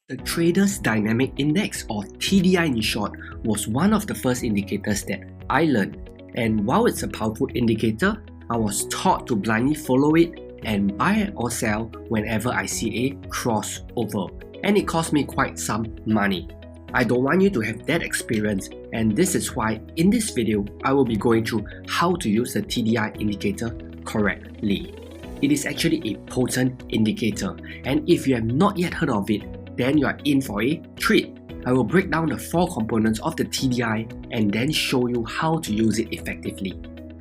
The Traders Dynamic Index, or TDI in short, was one of the first indicators that I learned, and while it's a powerful indicator, I was taught to blindly follow it and buy or sell whenever I see a crossover, and it cost me quite some money. I don't want you to have that experience, and this is why in this video I will be going through how to use the TDI indicator correctly. It is actually a potent indicator, and if you have not yet heard of it, then you are in for a treat. I will break down the 4 components of the TDI and then show you how to use it effectively.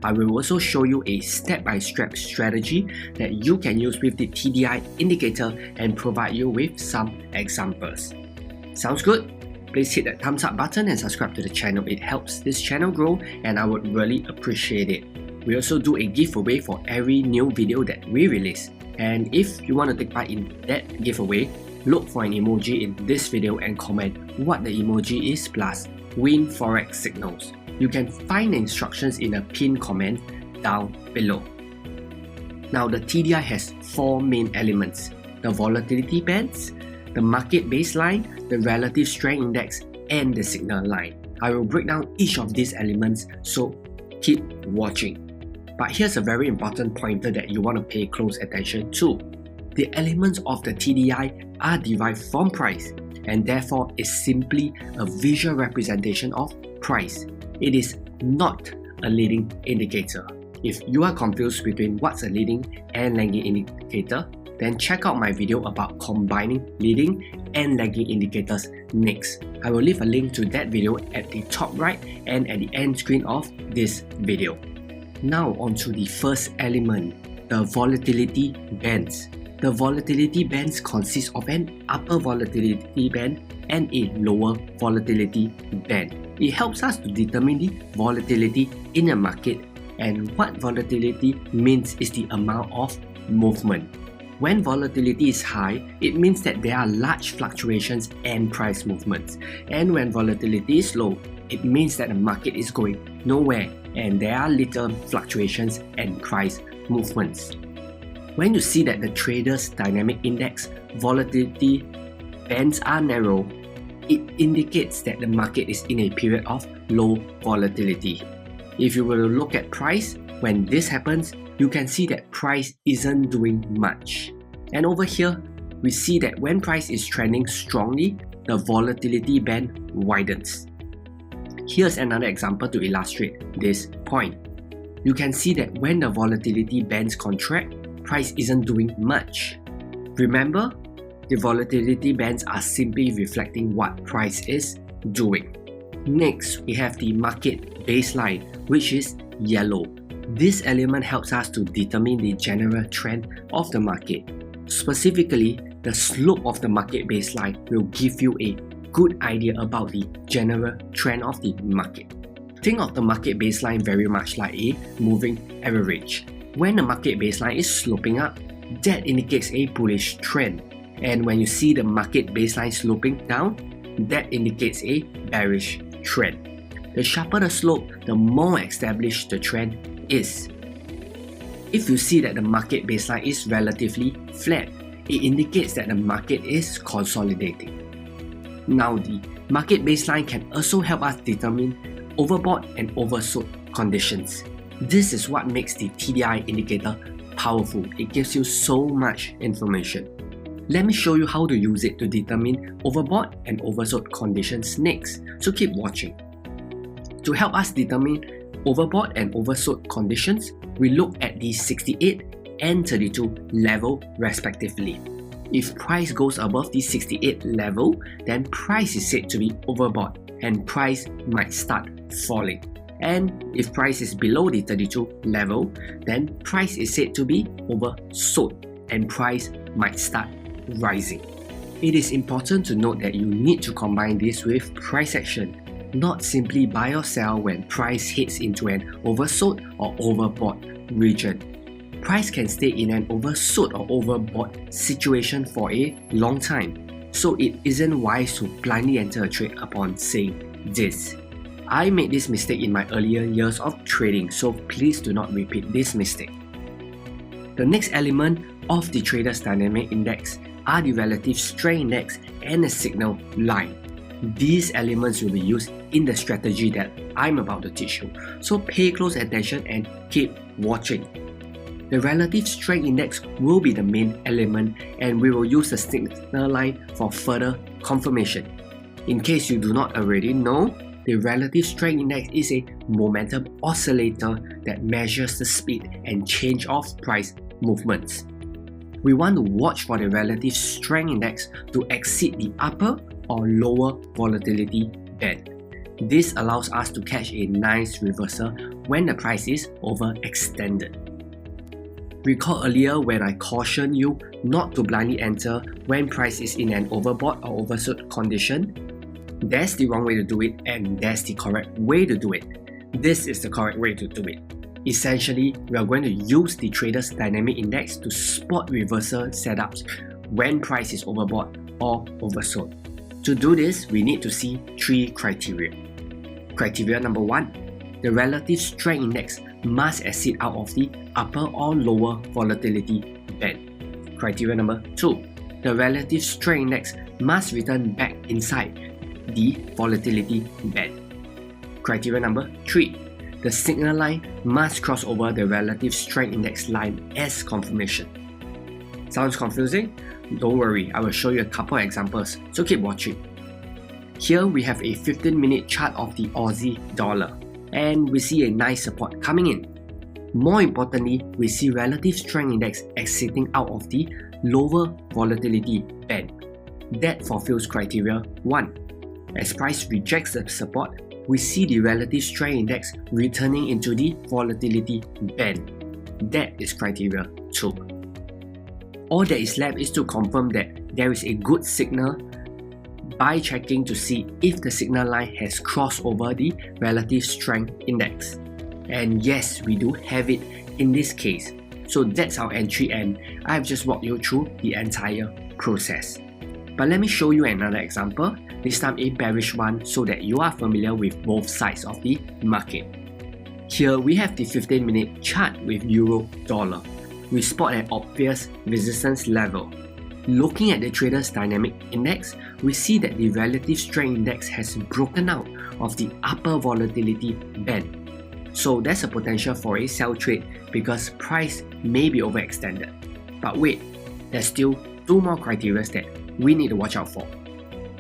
I will also show you a step-by-step strategy that you can use with the TDI indicator and provide you with some examples. Sounds good? Please hit that thumbs up button and subscribe to the channel. It helps this channel grow and I would really appreciate it. We also do a giveaway for every new video that we release. And if you want to take part in that giveaway, look for an emoji in this video and comment what the emoji is plus win forex signals. You can find the instructions in a pinned comment down below. Now the TDI has 4 main elements: the volatility bands, the market baseline, the relative strength index, and the signal line. I will break down each of these elements, so keep watching. But here's a very important pointer that you want to pay close attention to. The elements of the TDI are derived from price, and therefore is simply a visual representation of price. It is not a leading indicator. If you are confused between what's a leading and lagging indicator, then check out my video about combining leading and lagging indicators next. I will leave a link to that video at the top right and at the end screen of this video. Now onto the first element, the volatility bands. The volatility bands consist of an upper volatility band and a lower volatility band. It helps us to determine the volatility in a market, and what volatility means is the amount of movement. When volatility is high, it means that there are large fluctuations and price movements. And when volatility is low, it means that the market is going nowhere and there are little fluctuations and price movements. When you see that the Traders Dynamic Index volatility bands are narrow, it indicates that the market is in a period of low volatility. If you were to look at price, when this happens, you can see that price isn't doing much. And over here, we see that when price is trending strongly, the volatility band widens. Here's another example to illustrate this point. You can see that when the volatility bands contract, price isn't doing much. Remember, the volatility bands are simply reflecting what price is doing. Next, we have the market baseline, which is yellow. This element helps us to determine the general trend of the market. Specifically, the slope of the market baseline will give you a good idea about the general trend of the market. Think of the market baseline very much like a moving average. When the market baseline is sloping up, that indicates a bullish trend. And when you see the market baseline sloping down, that indicates a bearish trend. The sharper the slope, the more established the trend is. If you see that the market baseline is relatively flat, it indicates that the market is consolidating. Now the market baseline can also help us determine overbought and oversold conditions. This is what makes the TDI indicator powerful. It gives you so much information. Let me show you how to use it to determine overbought and oversold conditions next, so keep watching. To help us determine overbought and oversold conditions, we look at the 68 and 32 level respectively. If price goes above the 68 level, then price is said to be overbought and price might start falling. And if price is below the 32 level, then price is said to be oversold and price might start rising. It is important to note that you need to combine this with price action, not simply buy or sell when price hits into an oversold or overbought region. Price can stay in an oversold or overbought situation for a long time, so it isn't wise to blindly enter a trade upon saying this. I made this mistake in my earlier years of trading, so please do not repeat this mistake. The next element of the Traders Dynamic Index are the relative strength index and the signal line. These elements will be used in the strategy that I'm about to teach you. So pay close attention and keep watching. The relative strength index will be the main element, and we will use the signal line for further confirmation. In case you do not already know, the relative strength index is a momentum oscillator that measures the speed and change of price movements. We want to watch for the relative strength index to exceed the upper or lower volatility band. This allows us to catch a nice reversal when the price is overextended. Recall earlier when I cautioned you not to blindly enter when price is in an overbought or oversold condition? That's the wrong way to do it, and that's the correct way to do it. This is the correct way to do it. Essentially, we are going to use the Traders Dynamic Index to spot reversal setups when price is overbought or oversold. To do this, we need to see three criteria. Criteria number 1, the relative strength index must exceed out of the upper or lower volatility band. Criteria number 2, the relative strength index must return back inside the volatility band. Criteria number 3, the signal line must cross over the relative strength index line as confirmation. Sounds confusing? Don't worry, I will show you a couple examples, so keep watching. Here we have a 15-minute chart of the Aussie dollar, and we see a nice support coming in. More importantly, we see relative strength index exiting out of the lower volatility band. That fulfills criteria 1. As price rejects the support, we see the relative strength index returning into the volatility band. That is criteria 2. All that is left is to confirm that there is a good signal by checking to see if the signal line has crossed over the relative strength index. And yes, we do have it in this case. So that's our entry, and I've just walked you through the entire process. But let me show you another example, this time a bearish one, so that you are familiar with both sides of the market. Here we have the 15-minute chart with Euro Dollar. We spot an obvious resistance level. Looking at the Traders Dynamic Index, we see that the relative strength index has broken out of the upper volatility band. So there's a potential for a sell trade because price may be overextended. But wait, there's still 2 more criteria that we need to watch out for.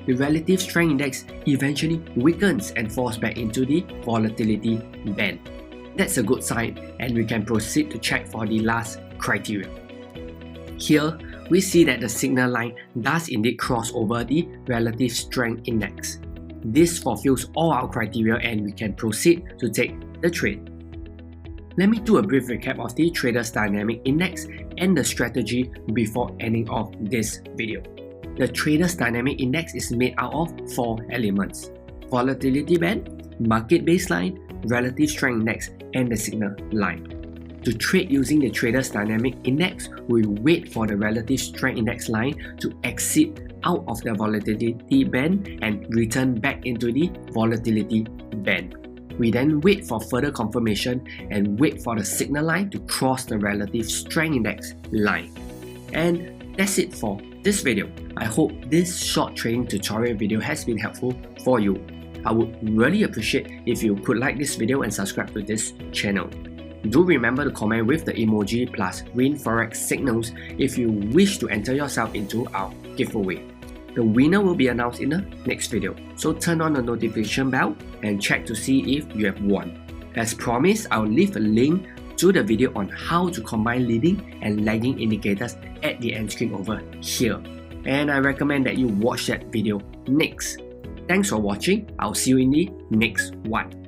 The relative strength index eventually weakens and falls back into the volatility band. That's a good sign, and we can proceed to check for the last criteria. Here, we see that the signal line does indeed cross over the relative strength index. This fulfills all our criteria, and we can proceed to take the trade. Let me do a brief recap of the Traders Dynamic Index and the strategy before ending off this video. The Traders Dynamic Index is made out of 4 elements: volatility band, market baseline, relative strength index, and the signal line. To trade using the Traders Dynamic Index, we wait for the relative strength index line to exit out of the volatility band and return back into the volatility band. We then wait for further confirmation and wait for the signal line to cross the relative strength index line. And that's it for this video. I hope this short trading tutorial video has been helpful for you. I would really appreciate if you could like this video and subscribe to this channel. Do remember to comment with the emoji plus green forex signals if you wish to enter yourself into our giveaway. The winner will be announced in the next video, so turn on the notification bell and check to see if you have won. As promised, I'll leave a link to the video on how to combine leading and lagging indicators at the end screen over here. And I recommend that you watch that video next. Thanks for watching. I'll see you in the next one.